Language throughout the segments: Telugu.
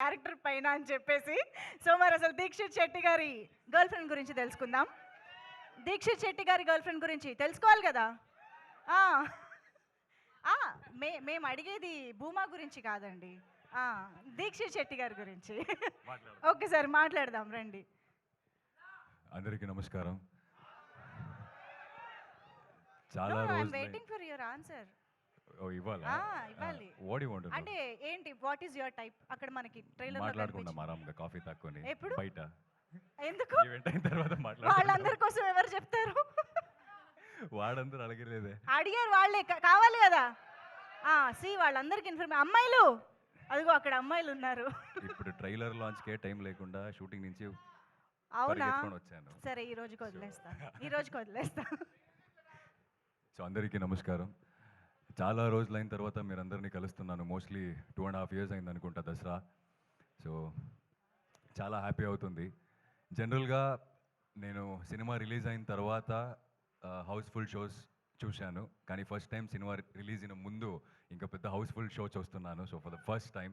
క్యారెక్టర్ పైన అని చెప్పేసి. సో మరి అసలు దీక్షిత్ శెట్టి గారి గర్ల్ ఫ్రెండ్ గురించి తెలుసుకుందాం. దీక్షిత్ శెట్టి గారి గర్ల్ ఫ్రెండ్ గురించి తెలుసుకోవాలి కదా. ఆ, ఆ, మేము అడిగేది భూమా గురించి కాదండి, దీక్షిత్ శెట్టి గారి గురించి. ఒక్కసారి మాట్లాడదాం రండి. అందరికీ నమస్కారం. చాలా వెయిటింగ్ ఫర్ యువర్ ఆన్సర్. ఇవ్వాలా? ఇవ్వాలి. What you want to know? అంటే ఏంటి, వాట్ ఈస్ యువర్ టైప్? అక్కడ మనకి ట్రైలర్ లో మాట్లాడుకుందాం ఆరాంగా కాఫీ తాక్కొని. ఎప్పుడు? బయట. ఎందుకు? ఈవెంట్ అయిన తర్వాత మాట్లాడుకుందాం. వాళ్ళందరి కోసం ఎవరు చెప్తారు? వాడందరూ అడగలేదే. అడిగారు వాళ్ళే, కావాలి కదా. సి వాళ్ళందరికి ఇన్ఫర్మేషన్. అమ్మాయిలు అదిగో అక్కడ అమ్మాయిలు ఉన్నారు. ఇప్పుడు ట్రైలర్ లాంచ్ కే టైం లేకుండా షూటింగ్ నుంచి అవునా? వచ్చాను. సరే ఈ రోజుకి వదిలేస్తా, ఈ రోజుకి వదిలేస్తా. సో అందరికీ నమస్కారం. చాలా రోజులైన తర్వాత మీరు అందరినీ కలుస్తున్నాను. మోస్ట్లీ 2.5 years అయింది అనుకుంటా దసరా. సో చాలా హ్యాపీ అవుతుంది. జనరల్గా నేను సినిమా రిలీజ్ అయిన తర్వాత హౌస్ఫుల్ షోస్ చూశాను, కానీ ఫస్ట్ టైం సినిమా రిలీజ్ అయిన ముందు ఇంకా పెద్ద హౌస్ఫుల్ షో చూస్తున్నాను. So for the first time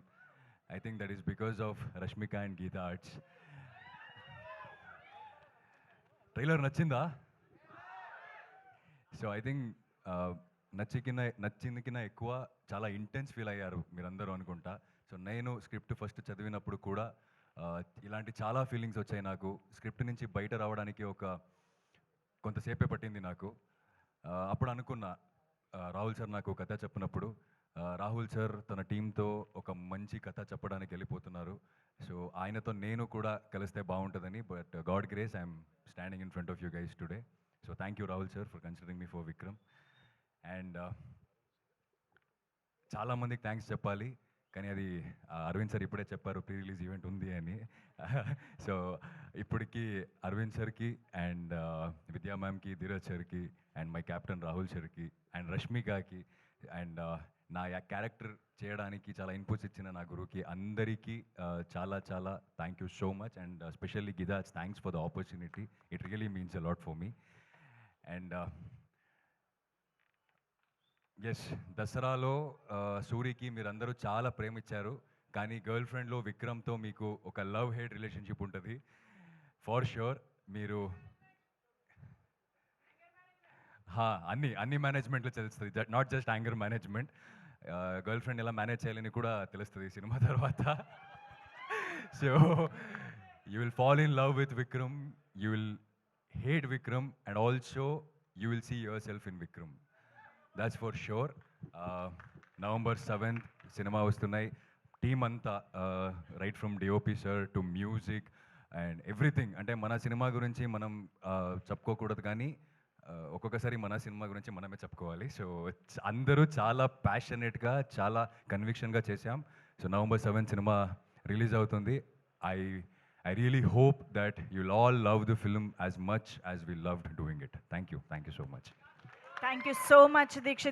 I think that is because of Rashmika and Geetha Arts. Trailer నచ్చిందా? సో ఐ థింక్ నచ్చింది కింద ఎక్కువ చాలా ఇంటెన్స్ ఫీల్ అయ్యారు మీరందరూ అనుకుంటా. సో నేను స్క్రిప్ట్ ఫస్ట్ చదివినప్పుడు కూడా ఇలాంటి చాలా ఫీలింగ్స్ వచ్చాయి నాకు. స్క్రిప్ట్ నుంచి బయట రావడానికి కొంతసేపే పట్టింది నాకు. అప్పుడు అనుకున్నా, రాహుల్ సార్ నాకు కథ చెప్పినప్పుడు, రాహుల్ సార్ తన టీంతో ఒక మంచి కథ చెప్పడానికి వెళ్ళిపోతున్నారు. సో ఆయనతో నేను కూడా కలిస్తే బాగుంటుందని. But God grace I'm standing in front of you guys today. So thank you Rahul sir for considering me for Vikram. And చాలామందికి థ్యాంక్స్ చెప్పాలి, కానీ అది అరవింద్ సార్ ఇప్పుడే చెప్పారు ప్రీ రిలీజ్ ఈవెంట్ ఉంది అని. సో ఇప్పటికీ అరవింద్ సార్కి అండ్ విద్యా మ్యామ్కి, ధీరజ్ సార్కి అండ్ మై కెప్టెన్ రాహుల్ సార్కి అండ్ రష్మికకి అండ్ నా క్యారెక్టర్ చేయడానికి చాలా ఇన్పుట్స్ ఇచ్చిన నా గురువుకి అందరికీ చాలా చాలా thank you so much. And specially Geetha, thanks for the opportunity. It really means a lot for me. And yes, దసరాలో సూరికి మీరందరూ చాలా ప్రేమించారు, కానీ గర్ల్ ఫ్రెండ్లో విక్రమ్తో మీకు ఒక లవ్ హేట్ రిలేషన్షిప్ ఉంటుంది ఫార్ ష్యూర్. మీరు అన్ని మేనేజ్మెంట్లో తెలుస్తుంది, not just anger management. Girlfriend ఎలా మేనేజ్ చేయాలని కూడా తెలుస్తుంది సినిమా తర్వాత. So you will fall in love with Vikram, you will hate Vikram, and also you will see yourself in Vikram. That's for sure. November 7th cinema వస్తున్నాయి. టీమ్ అంతా right from DOP sir to music and everything. అంటే మన సినిమా గురించి మనం చెప్పుకోకూడదు, కానీ ఒక్కొక్కసారి మన సినిమా గురించి మనమే చెప్పుకోవాలి. సో అందరూ చాలా ప్యాషనెట్గా, చాలా కన్విక్షన్గా చేశాం. So November 7th cinema release అవుతుంది. I really hope that you'll all love the film as much as we loved doing it. Thank you so much. Thank you so much Dixit.